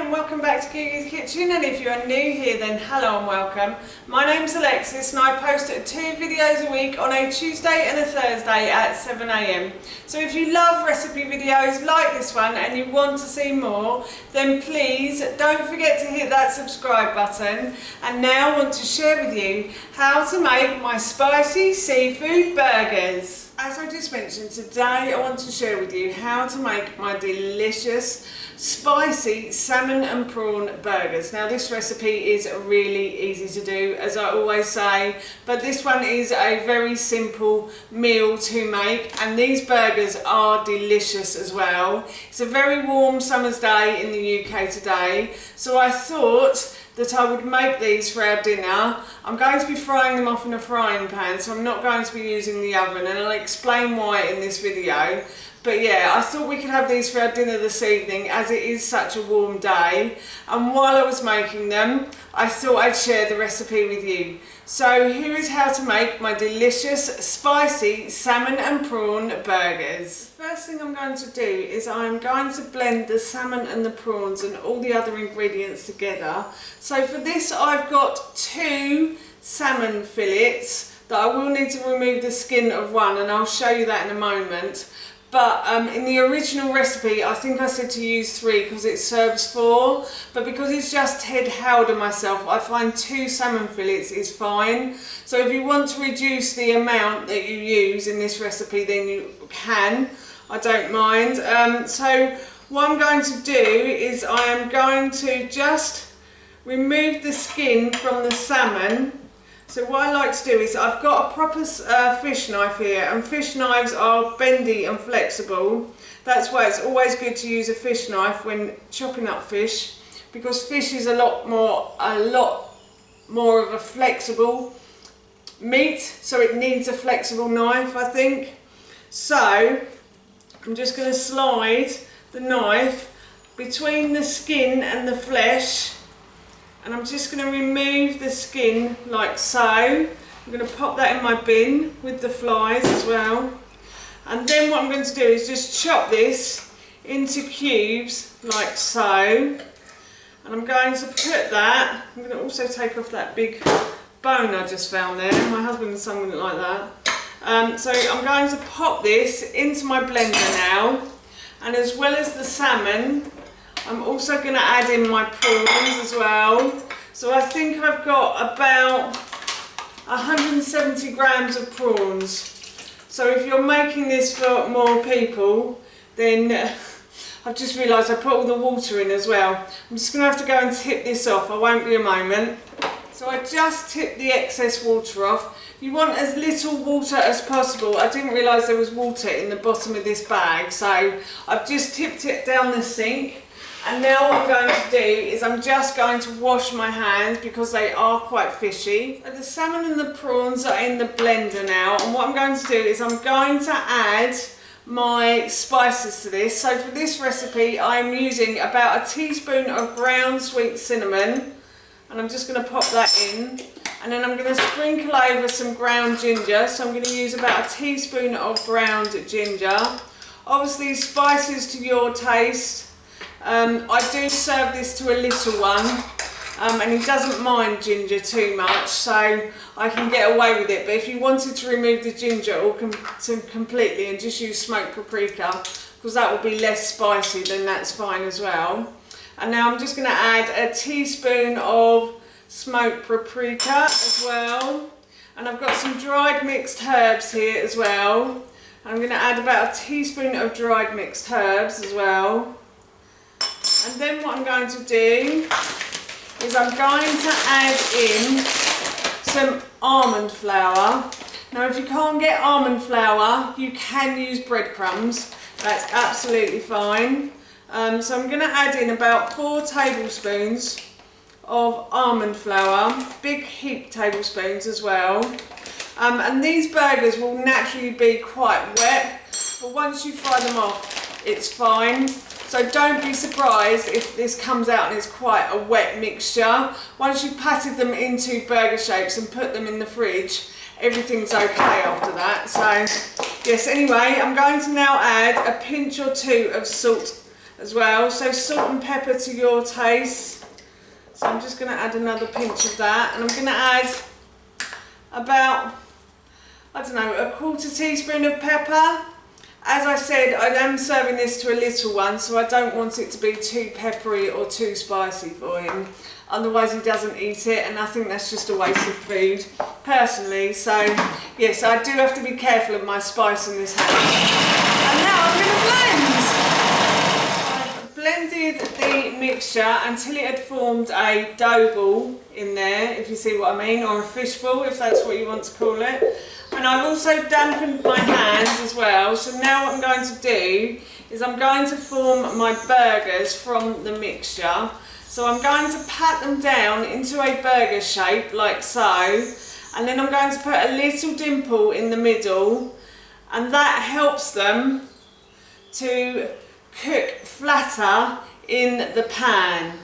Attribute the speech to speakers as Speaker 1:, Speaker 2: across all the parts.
Speaker 1: and welcome back to Gigi's Kitchen, and if you are new here then hello and welcome. My name's Alexis and I post 2 videos a week on a Tuesday and a Thursday at 7 AM. So if you love recipe videos like this one and you want to see more, then please don't forget to hit that subscribe button. And now I want to share with you how to make my spicy seafood burgers. As I just mentioned, today I want to share with you how to make my delicious spicy salmon and prawn burgers. Now this recipe is really easy to do, as I always say, but this one is a very simple meal to make, and these burgers are delicious as well. It's a very warm summer's day in the UK today, so I thought that I would make these for our dinner. I'm going to be frying them off in a frying pan, so I'm not going to be using the oven, and I'll explain why in this video. But yeah, I thought we could have these for our dinner this evening as it is such a warm day, and while I was making them I thought I'd share the recipe with you. So here is how to make my delicious spicy salmon and prawn burgers. First thing I'm going to do is I'm going to blend the salmon and the prawns and all the other ingredients together. So for this I've got 2 salmon fillets that I will need to remove the skin of one, and I'll show you that in a moment. But in the original recipe I think I said to use 3 because it serves 4, but because it's just Ted Howard and myself, I find 2 salmon fillets is fine. So if you want to reduce the amount that you use in this recipe, then you can, I don't mind. So what I'm going to do is I am going to just remove the skin from the salmon. So what I like to do is I've got a proper fish knife here, and fish knives are bendy and flexible. That's why it's always good to use a fish knife when chopping up fish, because fish is a lot more of a flexible meat, so it needs a flexible knife, I think. So I'm just going to slide the knife between the skin and the flesh, and I'm just going to remove the skin like so. I'm going to pop that in my bin with the flies as well. And then what I'm going to do is just chop this into cubes like so. And I'm going to put that, I'm going to also take off that big bone I just found there. My husband and son wouldn't like that. So I'm going to pop this into my blender now. And as well as the salmon, I'm also going to add in my prawns as well. So I think I've got about 170 grams of prawns. So if you're making this for more people, then I've just realised I put all the water in as well. I'm just going to have to go and tip this off. I won't be a moment. So I just tipped the excess water off. You want as little water as possible. I didn't realise there was water in the bottom of this bag, so I've just tipped it down the sink. And now what I'm going to do is I'm just going to wash my hands because they are quite fishy. The salmon and the prawns are in the blender now, and what I'm going to do is I'm going to add my spices to this. So for this recipe I'm using about a teaspoon of ground sweet cinnamon, and I'm just going to pop that in. And then I'm going to sprinkle over some ground ginger, so I'm going to use about a teaspoon of ground ginger. Obviously spices to your taste. I do serve this to a little one, and he doesn't mind ginger too much, so I can get away with it. But if you wanted to remove the ginger or completely and just use smoked paprika, because that will be less spicy, then that's fine as well. And now I'm just going to add a teaspoon of smoked paprika as well, and I've got some dried mixed herbs here as well. I'm going to add about a teaspoon of dried mixed herbs as well. And then what I'm going to do is I'm going to add in some almond flour. Now if you can't get almond flour, you can use breadcrumbs. That's absolutely fine. So I'm going to add in about 4 tablespoons of almond flour, big heap tablespoons as well. And these burgers will naturally be quite wet, but once you fry them off, it's fine. So don't be surprised if this comes out and it's quite a wet mixture. Once you've patted them into burger shapes and put them in the fridge, everything's okay after that. So yes, anyway, I'm going to now add a pinch or 2 of salt as well. So salt and pepper to your taste. So I'm just going to add another pinch of that, and I'm going to add about, I don't know, a 1/4 teaspoon of pepper. As I said, I am serving this to a little one, so I don't want it to be too peppery or too spicy for him. Otherwise he doesn't eat it, and I think that's just a waste of food, personally. So yes, I do have to be careful of my spice in this house. And now I'm going to blend. I've blended the mixture until it had formed a dough ball in there, if you see what I mean, or a fish ball, if that's what you want to call it. And I've also dampened my hands as well. So now what I'm going to do is I'm going to form my burgers from the mixture. So I'm going to pat them down into a burger shape like so. And then I'm going to put a little dimple in the middle. And that helps them to cook flatter in the pan.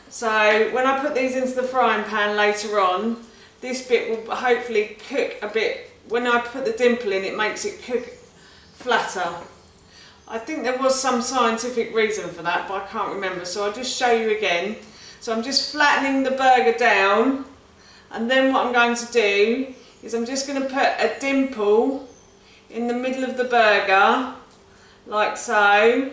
Speaker 1: So when I put these into the frying pan later on, this bit will hopefully cook a bit. When I put the dimple in, it makes it cook flatter. I think there was some scientific reason for that, but I can't remember, so I'll just show you again. So I'm just flattening the burger down, and then what I'm going to do is I'm just going to put a dimple in the middle of the burger, like so,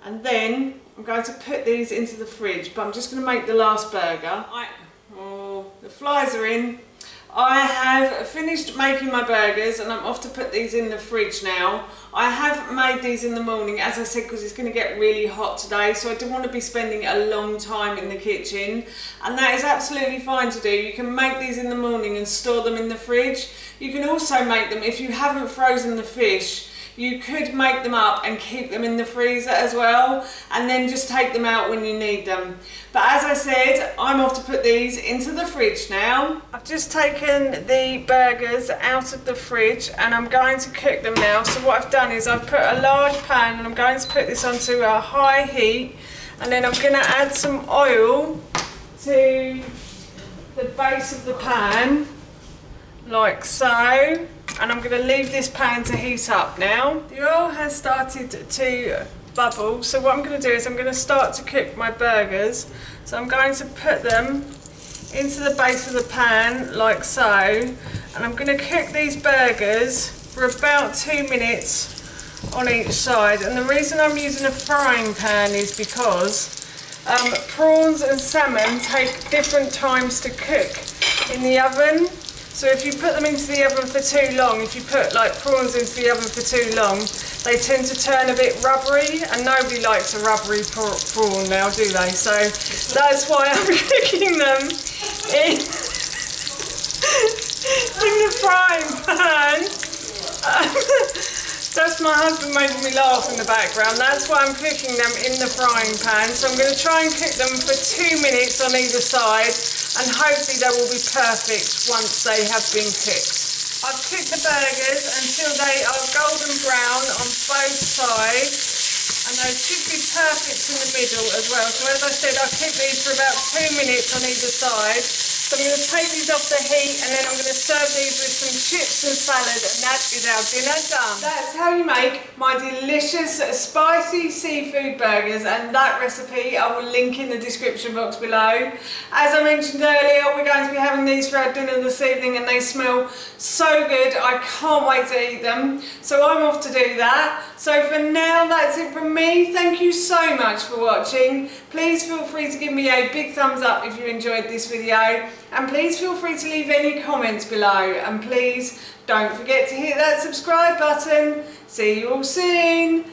Speaker 1: and then I'm going to put these into the fridge, but I'm just going to make the last burger. The flies are in. I have finished making my burgers and I'm off to put these in the fridge now. I have made these in the morning, as I said, because it's going to get really hot today, so I didn't want to be spending a long time in the kitchen, and that is absolutely fine to do. You can make these in the morning and store them in the fridge. You can also make them, if you haven't frozen the fish, you could make them up and keep them in the freezer as well, and then just take them out when you need them. But as I said, I'm off to put these into the fridge now. I've just taken the burgers out of the fridge and I'm going to cook them now. So what I've done is I've put a large pan and I'm going to put this onto a high heat, and then I'm going to add some oil to the base of the pan, like so. And I'm going to leave this pan to heat up now. The oil has started to bubble, so what I'm going to do is I'm going to start to cook my burgers. So I'm going to put them into the base of the pan like so, and I'm going to cook these burgers for about 2 minutes on each side. And the reason I'm using a frying pan is because prawns and salmon take different times to cook in the oven. So if you put them into the oven for too long, if you put like prawns into the oven for too long, they tend to turn a bit rubbery, and nobody likes a rubbery prawn now, do they? So that's why I'm cooking them in the frying pan. That's my husband making me laugh in the background. That's why I'm cooking them in the frying pan. So I'm going to try and cook them for 2 minutes on either side, and hopefully they will be perfect once they have been cooked. I've cooked the burgers until they are golden brown on both sides, and they should be perfect in the middle as well. So as I said, I've cooked these for about 2 minutes on either side. So I'm going to take these off the heat, and then I'm going to serve these with some chips and salad, and that is our dinner done. That's how you make my delicious spicy seafood burgers, and that recipe I will link in the description box below. As I mentioned earlier, we're going to be having these for our dinner this evening, and they smell so good. I can't wait to eat them. So I'm off to do that. So for now, that's it from me. Thank you so much for watching. Please feel free to give me a big thumbs up if you enjoyed this video. And please feel free to leave any comments below, and please don't forget to hit that subscribe button. See you all soon.